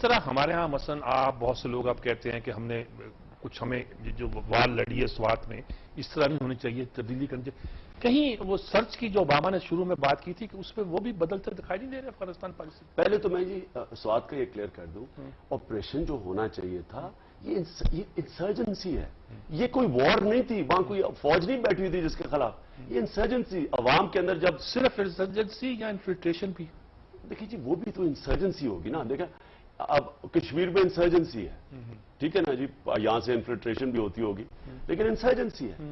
طرح ہمارے ہاں مثلا آپ بہت سے لوگ آپ کہتے ہیں کہ ہمیں جو وار لڑی ہے سوات میں اس طرح نہیں ہونی چاہیے، تبدیلی کرنی چاہیے. کہیں وہ سرچ کی جو اوباما نے شروع میں بات کی تھی کہ اس پہ وہ بھی بدلتے دکھائی نہیں دے رہے افغانستان پاکستان. پہلے تو میں جی سوات کا یہ کلیئر کر دوں، آپریشن جو ہونا چاہیے تھا یہ انسرجنسی ہے، یہ کوئی وار نہیں تھی، وہاں کوئی فوج نہیں بیٹھی ہوئی تھی جس کے خلاف. یہ انسرجنسی عوام کے اندر جب صرف انسرجنسی یا انفلٹریشن بھی؟ دیکھیے جی وہ بھی تو انسرجنسی ہوگی نا. دیکھیں اب کشمیر میں انسرجنسی ہے، ٹھیک ہے نا جی، یہاں سے انفلٹریشن بھی ہوتی ہوگی لیکن انسرجنسی ہے.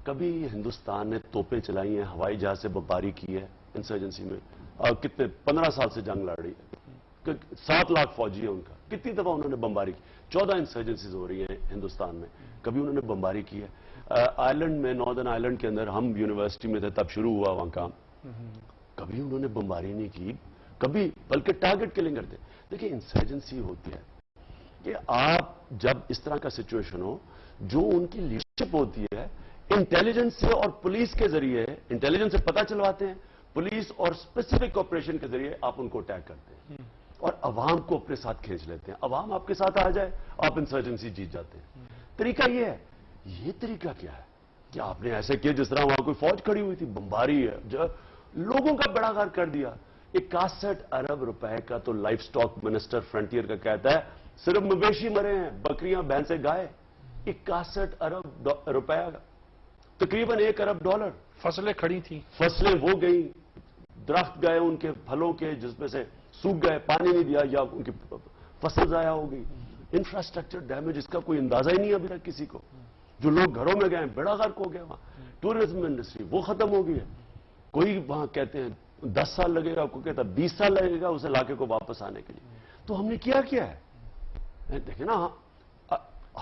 کبھی ہندوستان نے توپیں چلائی ہیں، ہوائی جہاز سے بمباری کی ہے انسرجنسی میں، کتنے 15 سال سے جنگ لڑ رہی ہے، 7 لاکھ فوجی ہے ان کا، کتنی دفعہ انہوں نے بمباری کی. 14 انسرجنسیز ہو رہی ہیں ہندوستان میں، کبھی انہوں نے بمباری کی ہے. آئرلینڈ میں، ناردرن آئرلینڈ کے اندر ہم یونیورسٹی میں تھے تب شروع ہوا وہاں کام، کبھی انہوں نے بمباری نہیں کی، کبھی بلکہ ٹارگٹ کلنگ کرتے. دیکھیں انسرجنسی ہوتی ہے کہ آپ جب اس طرح کا سچویشن ہو، جو ان کی لیڈرشپ ہوتی ہے انٹیلیجنس سے اور پولیس کے ذریعے، انٹیلیجنس سے پتہ چلواتے ہیں، پولیس اور اسپیسیفک آپریشن کے ذریعے آپ ان کو اٹیک کرتے ہیں اور عوام کو اپنے ساتھ کھینچ لیتے ہیں. عوام آپ کے ساتھ آ جائے آپ انسرجنسی جیت جاتے ہیں. طریقہ یہ ہے. یہ طریقہ کیا ہے کہ آپ نے ایسے کیا جس طرح وہاں کوئی فوج کھڑی ہوئی تھی، بمباری ہے، جو لوگوں کا بڑا غار کر دیا. 61 ارب روپے کا تو لائف سٹاک منسٹر فرنٹیئر کا کہتا ہے صرف مویشی مرے ہیں، بکریاں بھینسیں گائے. 61 ارب روپے کا، تقریباً 1 ارب ڈالر. فصلیں کھڑی تھیں، فصلیں وہ گئیں، درخت گئے ان کے پھلوں کے جس میں سے سوکھ گئے، پانی نہیں دیا یا ان کی فصل ضائع ہو گئی. انفراسٹرکچر ڈیمیج اس کا کوئی اندازہ ہی نہیں ابھی تک کسی کو. جو لوگ گھروں میں گئے بڑا غرق ہو گیا. وہاں ٹورزم انڈسٹری وہ ختم ہو گئی ہے. کوئی وہاں کہتے ہیں 10 سال لگے گا، کوئی کہتا ہے 20 سال لگے گا اس علاقے کو واپس آنے کے لیے. تو ہم نے کیا ہے دیکھیں نا.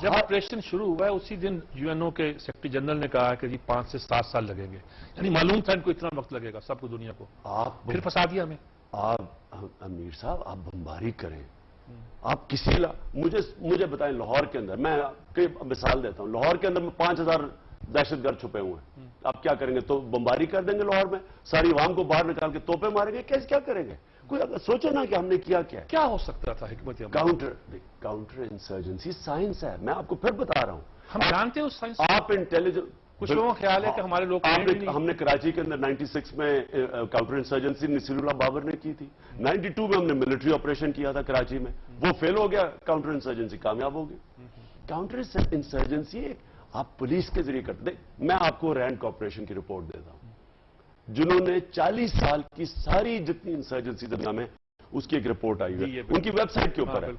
جب آپریشن شروع ہوا ہے اسی دن یو این او کے سیکرٹری جنرل نے کہا کہ جی 5 سے 7 سال لگیں گے، یعنی معلوم تھا ان کو اتنا وقت لگے گا سب کو، دنیا کو. آپ پھر پھنسا دیا ہمیں. آپ امیر صاحب آپ بمباری کریں، آپ کسی مجھے بتائیں لاہور کے اندر، میں مثال دیتا ہوں، لاہور کے اندر میں 5000 دہشت گرد چھپے ہوئے ہیں. آپ کیا کریں گے؟ تو بمباری کر دیں گے لاہور میں، ساری عوام کو باہر نکال کے توپیں ماریں گے؟ کیا کریں گے؟ کوئی سوچے نا کہ ہم نے کیا ہو سکتا تھا حکمت عملی؟ کاؤنٹر انسرجنسی سائنس ہے. میں آپ کو پھر بتا رہا ہوں، ہم جانتے ہیں اس سائنس. آپ انٹیلیجنس، کچھ لوگوں کا خیال ہے کہ ہمارے لوگ ہم نے کراچی کے اندر 96 میں کاؤنٹر انسرجنسی نصیر اللہ بابر نے کی تھی. 92 میں ہم نے ملٹری آپریشن کیا تھا کراچی میں، وہ فیل ہو گیا، کاؤنٹر انسرجنسی کامیاب ہو گئی. کاؤنٹر انسرجنسی آپ پولیس کے ذریعے کرتے. میں آپ کو رینڈ کارپوریشن کی رپورٹ دیتا ہوں، جنہوں نے 40 سال کی ساری جتنی انسرجنسی دنیا میں، اس کی ایک رپورٹ آئی ہے ان کی ویب سائٹ کے اوپر ہے.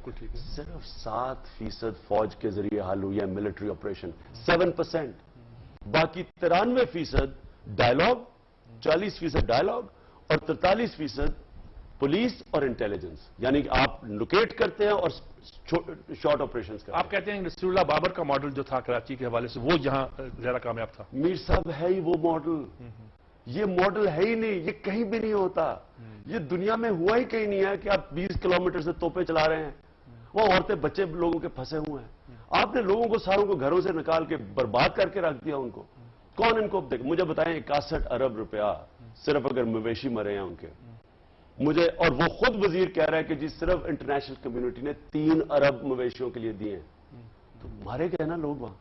صرف 7% فوج کے ذریعے حل ہوئی ہے ملٹری آپریشن، 7%. باقی 93% ڈائلاگ، 40% ڈائلاگ اور 43% پولیس اور انٹیلیجنس. یعنی کہ آپ لوکیٹ کرتے ہیں اور شارٹ آپریشنز کرتے ہیں. آپ کہتے ہیں نصیر اللہ بابر کا ماڈل جو تھا کراچی کے حوالے سے وہ یہاں زیادہ کامیاب تھا. میر صاحب ہے ہی وہ ماڈل، یہ ماڈل ہے ہی نہیں، یہ کہیں بھی نہیں ہوتا. یہ دنیا میں ہوا ہی کہیں نہیں ہے کہ آپ 20 کلومیٹر سے توپیں چلا رہے ہیں، وہ عورتیں بچے لوگوں کے پھنسے ہوئے ہیں. آپ نے لوگوں کو ساروں کو گھروں سے نکال کے برباد کر کے رکھ دیا ان کو. کون ان کو دیکھ؟ مجھے بتائیں 61 ارب روپیہ صرف اگر مویشی مرے ہیں ان کے. مجھے اور وہ خود وزیر کہہ رہا ہے کہ جی صرف انٹرنیشنل کمیونٹی نے 3 ارب مویشیوں کے لیے دیے ہیں. تو مارے گئے نا لوگ وہاں،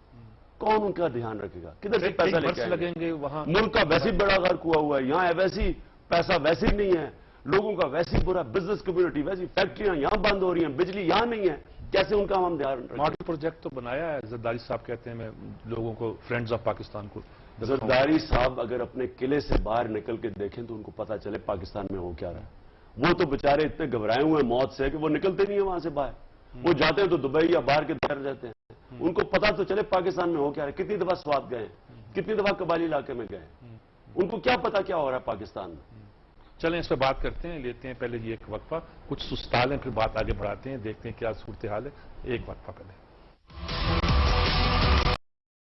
کون ان کا دھیان رکھے گا؟ کدھر سے پیسہ لے کے لگیں گے وہاں؟ ملک کا ویسے بڑا غرق ہوا ہے، یہاں ویسی پیسہ ویسے ہی نہیں ہے، لوگوں کا ویسے ہی برا، بزنس کمیونٹی ویسی، فیکٹریاں یہاں بند ہو رہی ہیں، بجلی یہاں نہیں ہے، کیسے ان کا ہم دھیان رکھیں؟ ماڈل پروجیکٹ تو بنایا ہے زرداری صاحب، کہتے ہیں میں لوگوں کو فرینڈز آف پاکستان کو. زرداری صاحب اگر اپنے قلعے سے باہر نکل کے دیکھیں تو ان کو پتا چلے پاکستان میں ہو کیا رہا ہے. وہ تو بےچارے اتنے گھبرائے ہوئے ہیں موت سے کہ وہ نکلتے نہیں ہیں وہاں سے باہر. وہ جاتے ہیں تو دبئی یا باہر کے دیر جاتے ہیں. ان کو پتا تو چلے پاکستان میں ہو کیا رہا ہے. کتنی دفعہ سوات گئے ہیں، کتنی دفعہ قبائلی علاقے میں گئے ہیں، ان کو کیا پتا کیا ہو رہا ہے پاکستان میں. چلیں اس پہ بات کرتے ہیں، لیتے ہیں پہلے یہ ایک وقفہ، کچھ سستا لیں پھر بات آگے بڑھاتے ہیں، دیکھتے ہیں کیا صورتحال ہے. ایک وقفہ پہلے.